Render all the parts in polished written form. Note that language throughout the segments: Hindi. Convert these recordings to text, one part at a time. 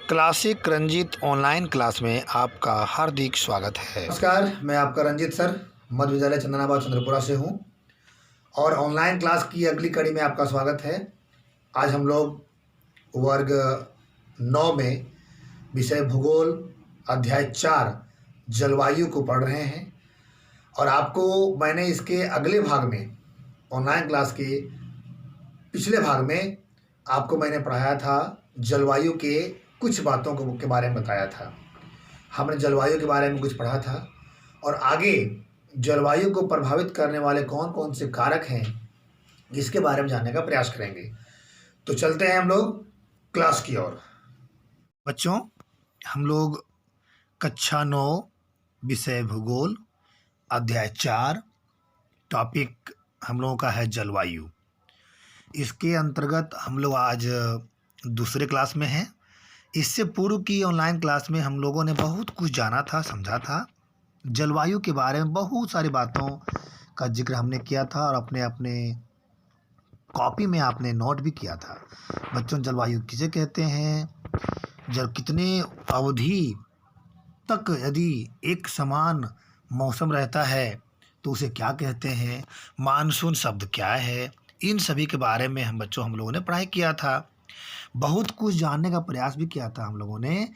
क्लासिक रंजीत ऑनलाइन क्लास में आपका हार्दिक स्वागत है। नमस्कार, मैं आपका रंजीत सर मध्य विद्यालय चंदनाबाद चंद्रपुरा से हूँ और ऑनलाइन क्लास की अगली कड़ी में आपका स्वागत है। आज हम लोग वर्ग 9 में विषय भूगोल अध्याय 4 जलवायु को पढ़ रहे हैं और आपको मैंने इसके अगले भाग में ऑनलाइन क्लास के पिछले भाग में आपको मैंने पढ़ाया था जलवायु के कुछ बातों को के बारे में बताया था। हमने जलवायु के बारे में कुछ पढ़ा था और आगे जलवायु को प्रभावित करने वाले कौन कौन से कारक हैं इसके बारे में जानने का प्रयास करेंगे। तो चलते हैं हम लोग क्लास की ओर। बच्चों, हम लोग कक्षा 9 विषय भूगोल अध्याय 4 टॉपिक हम लोगों का है जलवायु। इसके अंतर्गत हम लोग आज दूसरे क्लास में हैं। इससे पूर्व की ऑनलाइन क्लास में हम लोगों ने बहुत कुछ जाना था, समझा था। जलवायु के बारे में बहुत सारी बातों का जिक्र हमने किया था और अपने अपने कॉपी में आपने नोट भी किया था। बच्चों, जलवायु किसे कहते हैं, कितने अवधि तक यदि एक समान मौसम रहता है तो उसे क्या कहते हैं, मानसून शब्द क्या है, इन सभी के बारे में हम लोगों ने पढ़ाई किया था। बहुत कुछ जानने का प्रयास भी किया था हम लोगों ने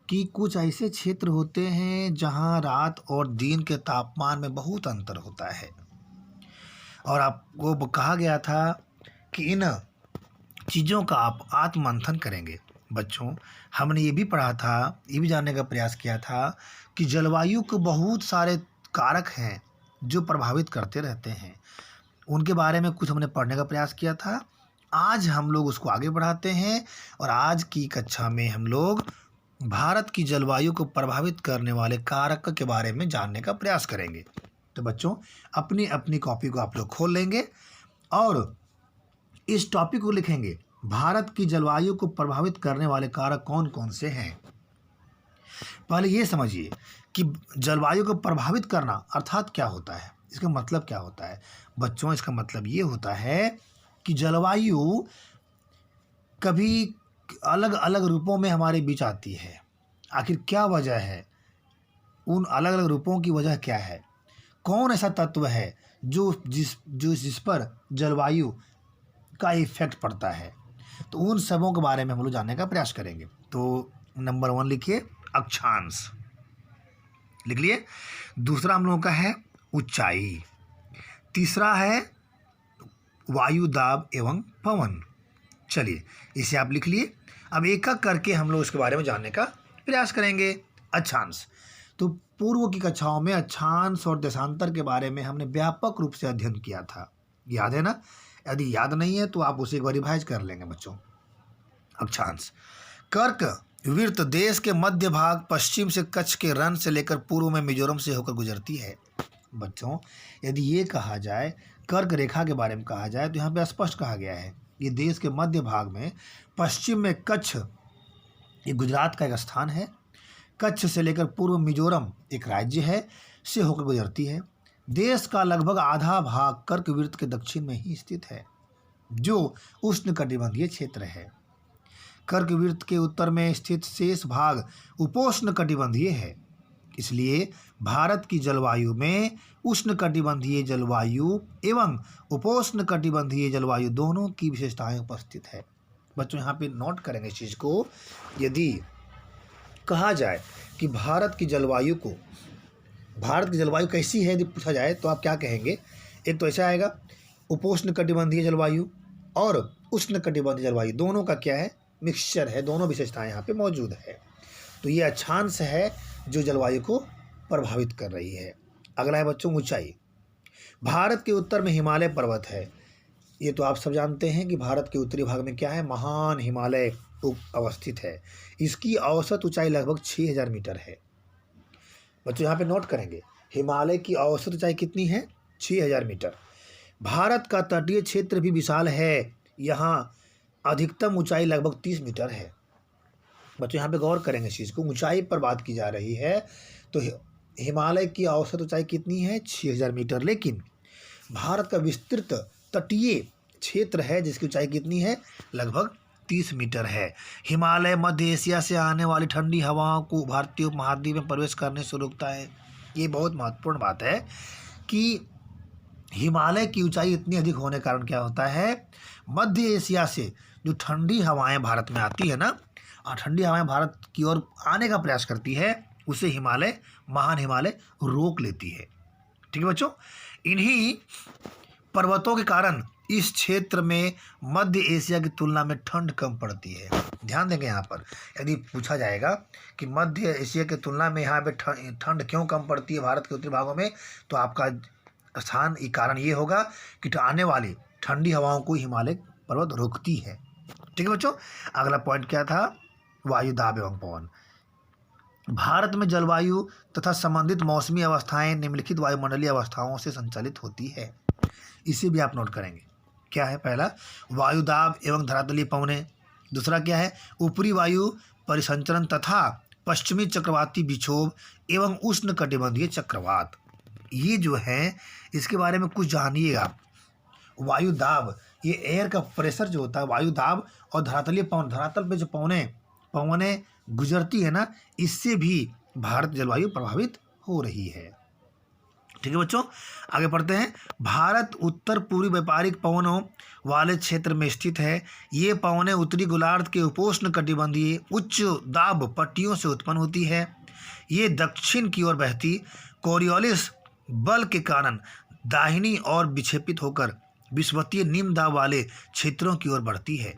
कि कुछ ऐसे क्षेत्र होते हैं जहां रात और दिन के तापमान में बहुत अंतर होता है और आपको कहा गया था कि इन चीज़ों का आप आत्ममंथन करेंगे। बच्चों, हमने ये भी पढ़ा था, ये भी जानने का प्रयास किया था कि जलवायु के बहुत सारे कारक हैं जो प्रभावित करते रहते हैं। उनके बारे में कुछ हमने पढ़ने का प्रयास किया था। आज हम लोग उसको आगे बढ़ाते हैं और आज की कक्षा में हम लोग भारत की जलवायु को प्रभावित करने वाले कारक के बारे में जानने का प्रयास करेंगे। तो बच्चों, अपनी अपनी कॉपी को आप लोग खोल लेंगे और इस टॉपिक को लिखेंगे, भारत की जलवायु को प्रभावित करने वाले कारक कौन कौन से हैं। पहले ये समझिए कि जलवायु को प्रभावित करना अर्थात क्या होता है, इसका मतलब क्या होता है। बच्चों, इसका मतलब ये होता है कि जलवायु कभी अलग अलग रूपों में हमारे बीच आती है। आखिर क्या वजह है, उन अलग अलग रूपों की वजह क्या है, कौन ऐसा तत्व है जिस पर जलवायु का इफेक्ट पड़ता है। तो उन सबों के बारे में हम लोग जानने का प्रयास करेंगे। तो नंबर 1 लिखिए, अक्षांश लिख लिए। दूसरा हम लोगों का है ऊंचाई। तीसरा है वायु दाब एवं पवन। चलिए, इसे आप लिख लिए। अब एक एक करके हम लोग इसके बारे में जानने का प्रयास करेंगे। अक्षांश, तो पूर्व की कक्षाओं में अक्षांश और देशांतर के बारे में हमने व्यापक रूप से अध्ययन किया था, याद है ना। यदि याद नहीं है तो आप उसे एक बार रिवाइज कर लेंगे। बच्चों, अक्षांश कर्क वृत्त देश के मध्य भाग पश्चिम से कच्छ के रण से लेकर पूर्व में मिजोरम से होकर गुजरती है। बच्चों, यदि ये कहा जाए, कर्क रेखा के बारे में कहा जाए तो यहाँ पे स्पष्ट कहा गया है ये देश के मध्य भाग में पश्चिम में कच्छ, ये गुजरात का एक स्थान है, कच्छ से लेकर पूर्व मिजोरम एक राज्य है से होकर गुजरती है। देश का लगभग आधा भाग कर्क वृत्त के दक्षिण में ही स्थित है जो उष्णकटिबंधीय क्षेत्र है। कर्क वृत्त के उत्तर में स्थित शेष भाग उपोष्णकटिबंधीय है। इसलिए भारत की जलवायु में उष्णकटिबंधीय जलवायु एवं उपोष्णकटिबंधीय जलवायु दोनों की विशेषताएं उपस्थित है। बच्चों, यहाँ पे नोट करेंगे इस चीज़ को। यदि कहा जाए कि भारत की जलवायु कैसी है, यदि पूछा जाए तो आप क्या कहेंगे। एक तो ऐसा आएगा, उपोष्णकटिबंधीय जलवायु और उष्णकटिबंधीय जलवायु दोनों का क्या है, मिक्सचर है, दोनों विशेषताएं यहाँ पे मौजूद है। तो ये अक्षांश है जो जलवायु को प्रभावित कर रही है। अगला है बच्चों ऊंचाई। भारत के उत्तर में हिमालय पर्वत है। ये तो आप सब जानते हैं कि भारत के उत्तरी भाग में क्या है, महान हिमालय अवस्थित है। इसकी औसत ऊंचाई लगभग 6000 मीटर है। बच्चों, यहाँ पे नोट करेंगे, हिमालय की औसत ऊंचाई कितनी है, 6000 मीटर। भारत का तटीय क्षेत्र भी विशाल है, यहाँ अधिकतम ऊंचाई लगभग 30 मीटर है। बच्चों, यहाँ पे गौर करेंगे इस चीज़ को, ऊंचाई पर बात की जा रही है तो हिमालय की औसत ऊंचाई कितनी है, 6000 मीटर। लेकिन भारत का विस्तृत तटीय क्षेत्र है जिसकी ऊंचाई कितनी है, लगभग 30 मीटर है। हिमालय मध्य एशिया से आने वाली ठंडी हवाओं को भारतीय उपमहाद्वीप में प्रवेश करने से रोकता है। ये बहुत महत्वपूर्ण बात है कि हिमालय की ऊंचाई इतनी अधिक होने के कारण क्या होता है, मध्य एशिया से जो ठंडी हवाएं भारत में आती है ना, ठंडी हवाएं भारत की ओर आने का प्रयास करती है, उसे हिमालय, महान हिमालय रोक लेती है। ठीक है बच्चों, इन्हीं पर्वतों के कारण इस क्षेत्र में मध्य एशिया की तुलना में ठंड कम पड़ती है। ध्यान देंगे यहाँ पर, यदि पूछा जाएगा कि मध्य एशिया की तुलना में यहाँ पे ठंड क्यों कम पड़ती है भारत के उत्तरी भागों में, तो आपका स्थान कारण ये होगा कि आने वाली ठंडी हवाओं को हिमालय पर्वत रोकती है। ठीक है बच्चों, अगला पॉइंट क्या था, वायु दाब एवं पवन। भारत में जलवायु तथा संबंधित मौसमी अवस्थाएं निम्नलिखित वायुमंडलीय अवस्थाओं से संचालित होती है। इसे भी आप नोट करेंगे। क्या है, पहला वायु दाब एवं धरातलीय पवनें, दूसरा क्या है, ऊपरी वायु परिसंचरण तथा पश्चिमी चक्रवाती विक्षोभ एवं उष्ण कटिबंधीय चक्रवात। ये जो है इसके बारे में कुछ जानिएगा। वायु दाब, ये एयर का प्रेशर जो होता है, वायु दाब, और धरातलीय पवन, धरातल पे जो पवनें गुजरती है ना, इससे भी भारत जलवायु प्रभावित हो रही है। ठीक है बच्चों, आगे पढ़ते हैं। भारत उत्तर पूर्वी व्यापारिक पवनों वाले क्षेत्र में स्थित है। ये पवनें उत्तरी गोलार्ध के उपोष्ण कटिबंधीय उच्च दाब पट्टियों से उत्पन्न होती है। ये दक्षिण की ओर बहती कोरियोलिस बल के कारण दाहिनी ओर विक्षेपित होकर विषुवतीय निम्न दाब वाले क्षेत्रों की ओर बढ़ती है।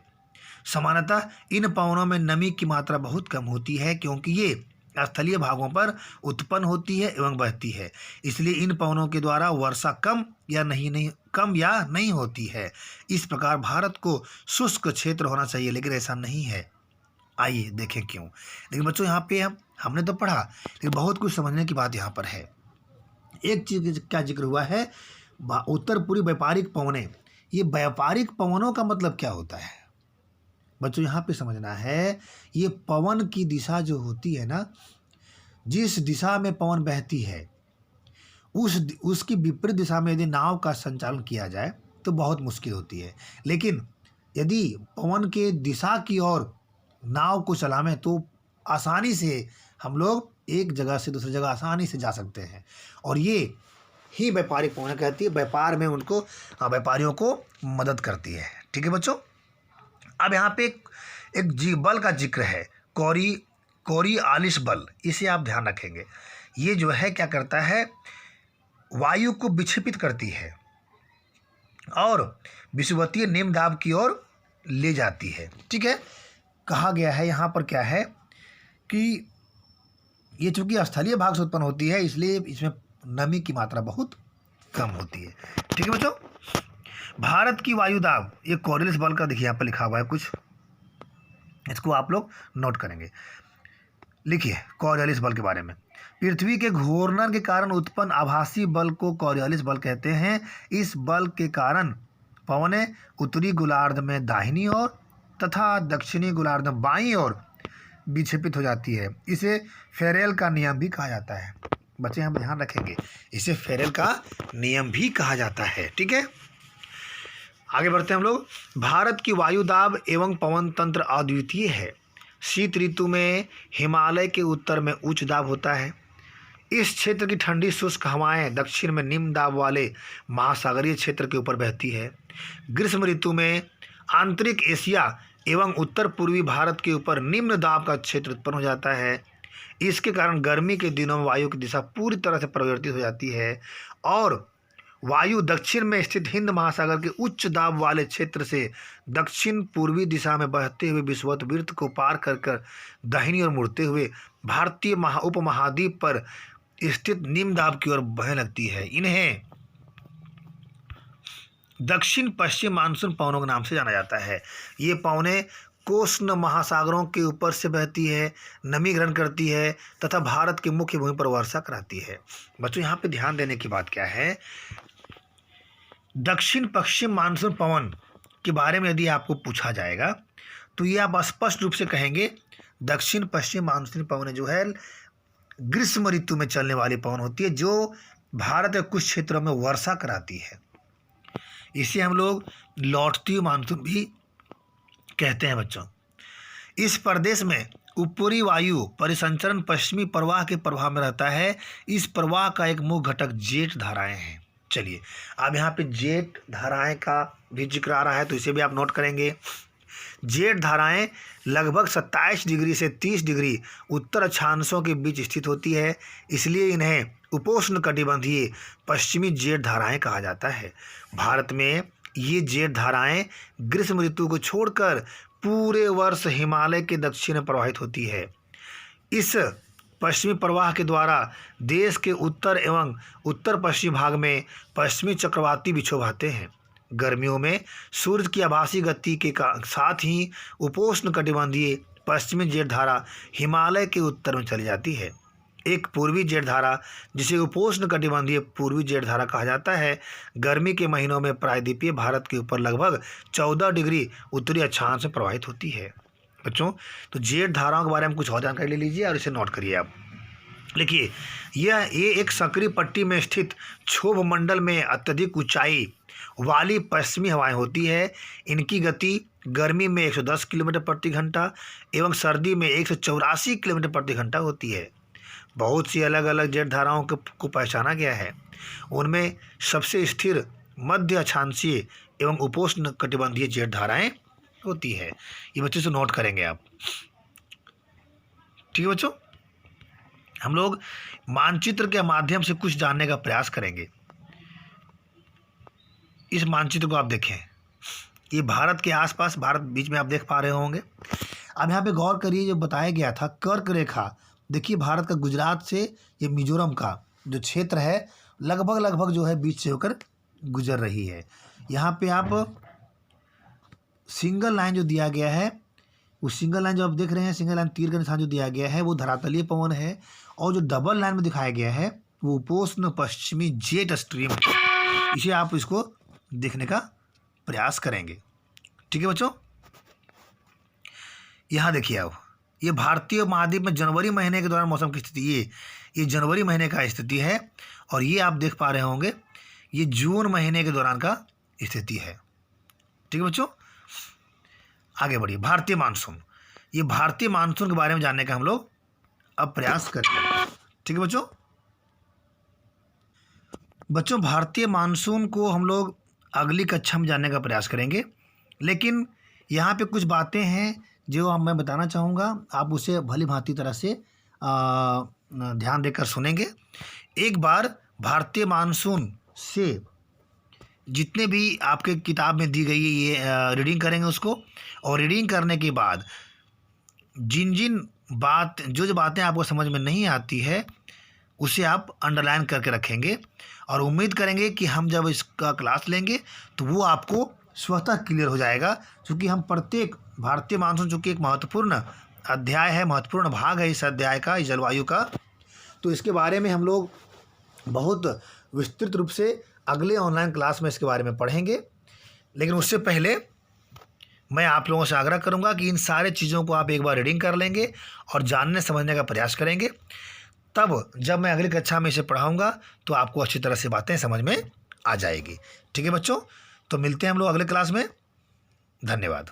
सामान्यतः इन पवनों में नमी की मात्रा बहुत कम होती है, क्योंकि ये स्थलीय भागों पर उत्पन्न होती है एवं बहती है। इसलिए इन पवनों के द्वारा वर्षा कम या नहीं होती है। इस प्रकार भारत को शुष्क क्षेत्र होना चाहिए, लेकिन ऐसा नहीं है। आइए देखें क्यों। लेकिन बच्चों, यहाँ पे हमने तो पढ़ा, लेकिन बहुत कुछ समझने की बात यहाँ पर है। एक चीज क्या जिक्र हुआ है, उत्तर पूर्वी व्यापारिक पवनें। ये व्यापारिक पवनों का मतलब क्या होता है बच्चों, यहाँ पे समझना है। ये पवन की दिशा जो होती है ना, जिस दिशा में पवन बहती है, उसकी विपरीत दिशा में यदि नाव का संचालन किया जाए तो बहुत मुश्किल होती है। लेकिन यदि पवन के दिशा की ओर नाव को चलावें तो आसानी से हम लोग एक जगह से दूसरी जगह आसानी से जा सकते हैं। और ये ही व्यापारिक पवनें कहती है, व्यापार में उनको, व्यापारियों को मदद करती है। ठीक है बच्चों, अब यहाँ पे एक बल का जिक्र है, कोरियोलिस बल। इसे आप ध्यान रखेंगे। ये जो है क्या करता है, वायु को विक्षेपित करती है और विषुवतीय निम्न दाब की ओर ले जाती है। ठीक है, कहा गया है यहाँ पर क्या है कि ये चूंकि स्थलीय भाग से उत्पन्न होती है, इसलिए इसमें नमी की मात्रा बहुत कम होती है। ठीक है बच्चों, भारत की वायु दाब, ये कोरियोलिस बल का देखिए यहाँ पर लिखा हुआ है कुछ, इसको आप लोग नोट करेंगे। लिखिए कोरियोलिस बल के बारे में। पृथ्वी के घूर्णन के कारण उत्पन्न आभासी बल को कोरियोलिस बल कहते हैं। इस बल के कारण पवनें उत्तरी गोलार्ध में दाहिनी ओर तथा दक्षिणी गोलार्ध में बाईं ओर विक्षेपित हो जाती है। इसे फेरेल का नियम भी कहा जाता है। बच्चे हम ध्यान रखेंगे, इसे फेरेल का नियम भी कहा जाता है। ठीक है, आगे बढ़ते हैं हम लोग। भारत की वायु दाब एवं पवन तंत्र अद्वितीय है। शीत ऋतु में हिमालय के उत्तर में उच्च दाब होता है। इस क्षेत्र की ठंडी शुष्क हवाएं दक्षिण में निम्न दाब वाले महासागरीय क्षेत्र के ऊपर बहती है। ग्रीष्म ऋतु में आंतरिक एशिया एवं उत्तर पूर्वी भारत के ऊपर निम्न दाब का क्षेत्र उत्पन्न हो जाता है। इसके कारण गर्मी के दिनों में वायु की दिशा पूरी तरह से परिवर्तित हो जाती है और वायु दक्षिण में स्थित हिंद महासागर के उच्च दाब वाले क्षेत्र से दक्षिण पूर्वी दिशा में बहते हुए विषुवत को पार कर दाहिनी ओर मुड़ते हुए भारतीय उपमहाद्वीप पर स्थित निम्न दाब की ओर बहने लगती है। इन्हें दक्षिण पश्चिम मानसून पवनों के नाम से जाना जाता है। ये पवनें कोष्ण महासागरों के ऊपर से बहती है, नमी ग्रहण करती है तथा भारत के मुख्य भूमि पर वर्षा कराती है। बच्चों, यहाँ पे ध्यान देने की बात क्या है, दक्षिण पश्चिम मानसून पवन के बारे में यदि आपको पूछा जाएगा तो ये आप स्पष्ट रूप से कहेंगे दक्षिण पश्चिम मानसून पवन जो है ग्रीष्म ऋतु में चलने वाली पवन होती है, जो भारत के कुछ क्षेत्रों में वर्षा कराती है। इसे हम लोग लौटती हुई मानसून भी कहते हैं बच्चों। इस प्रदेश में ऊपरी वायु परिसंचरण पश्चिमी प्रवाह के प्रभाव में रहता है। इस प्रवाह का एक मुख्य घटक जेट धाराएं हैं। चलिए, अब यहाँ पे जेट धाराएं का भी जिक्र आ रहा है, तो इसे भी आप नोट करेंगे। जेट धाराएं लगभग 27 डिग्री से 30 डिग्री उत्तर अक्षांशों के बीच स्थित होती है, इसलिए इन्हें उपोष्णकटिबंधीय पश्चिमी जेट धाराएं कहा जाता है। भारत में ये जेट धाराएं ग्रीष्म ऋतु को छोड़कर पूरे वर्ष हिमालय के दक्षिण में प्रवाहित होती है। इस पश्चिमी प्रवाह के द्वारा देश के उत्तर एवं उत्तर पश्चिमी भाग में पश्चिमी चक्रवाती विक्षोभ आते हैं। गर्मियों में सूर्य की आभासी गति के साथ ही उपोष्णकटिबंधीय पश्चिमी जेट धारा हिमालय के उत्तर में चली जाती है। एक पूर्वी जेट धारा, जिसे उपोष्णकटिबंधीय पूर्वी जेट धारा कहा जाता है, गर्मी के महीनों में प्रायद्वीपीय भारत के ऊपर लगभग 14 डिग्री उत्तरी अक्षांश में प्रवाहित होती है। बच्चों, तो जेट धाराओं के बारे में कुछ और जानकारी ले लीजिए और इसे नोट करिए आप। देखिए, ये एक सक्रिय पट्टी में स्थित क्षोभ मंडल में अत्यधिक ऊंचाई वाली पश्चिमी हवाएं होती है। इनकी गति गर्मी में 110 किलोमीटर प्रति घंटा एवं सर्दी में 184 किलोमीटर प्रति घंटा होती है। बहुत सी अलग अलग जेट धाराओं को पहचाना गया है। उनमें सबसे स्थिर मध्य अक्षांशीय एवं उपोष्ण कटिबंधीय जेट धाराएं होती है। ये बच्चों से नोट करेंगे आप। ठीक है बच्चों, हम लोग मानचित्र के माध्यम से कुछ जानने का प्रयास करेंगे। इस मानचित्र को आप देखें, ये भारत के आसपास, भारत बीच में आप देख पा रहे होंगे। अब यहाँ पे गौर करिए, जो बताया गया था कर्क रेखा, देखिए भारत का गुजरात से ये मिजोरम का जो क्षेत्र है लगभग जो है बीच से होकर गुजर रही है। यहाँ पे आप सिंगल लाइन जो दिया गया है, वो सिंगल लाइन जो आप देख रहे हैं, सिंगल लाइन तीर का निशान जो दिया गया है, वो धरातलीय पवन है। और जो डबल लाइन में दिखाया गया है वो उपोष्ण पश्चिमी जेट स्ट्रीम, इसे आप इसको देखने का प्रयास करेंगे। ठीक है बच्चों, यहाँ देखिए अब ये भारतीय महाद्वीप में जनवरी महीने के दौरान मौसम की स्थिति, ये जनवरी महीने का स्थिति है। और ये आप देख पा रहे होंगे ये जून महीने के दौरान का स्थिति है। ठीक है बच्चों, आगे बढ़िए। भारतीय मानसून, ये भारतीय मानसून के बारे में जानने का हम लोग अब प्रयास करेंगे। ठीक है बच्चों, भारतीय मानसून को हम लोग अगली कक्षा में जानने का प्रयास करेंगे, लेकिन यहाँ पे कुछ बातें हैं जो मैं बताना चाहूँगा, आप उसे भली भांति तरह से ध्यान देकर सुनेंगे। एक बार भारतीय मानसून से जितने भी आपके किताब में दी गई है ये रीडिंग करेंगे उसको, और रीडिंग करने के बाद जो बातें आपको समझ में नहीं आती है उसे आप अंडरलाइन करके रखेंगे, और उम्मीद करेंगे कि हम जब इसका क्लास लेंगे तो वो आपको स्वतः क्लियर हो जाएगा। क्योंकि हम प्रत्येक भारतीय मानसून, जो कि एक महत्वपूर्ण अध्याय है, महत्वपूर्ण भाग है इस अध्याय का, इस जलवायु का, तो इसके बारे में हम लोग बहुत विस्तृत रूप से अगले ऑनलाइन क्लास में इसके बारे में पढ़ेंगे। लेकिन उससे पहले मैं आप लोगों से आग्रह करूंगा कि इन सारे चीज़ों को आप एक बार रीडिंग कर लेंगे और जानने समझने का प्रयास करेंगे। तब जब मैं अगली कक्षा में इसे पढ़ाऊंगा तो आपको अच्छी तरह से बातें समझ में आ जाएगी। ठीक है बच्चों, तो मिलते हैं हम लोग अगले क्लास में। धन्यवाद।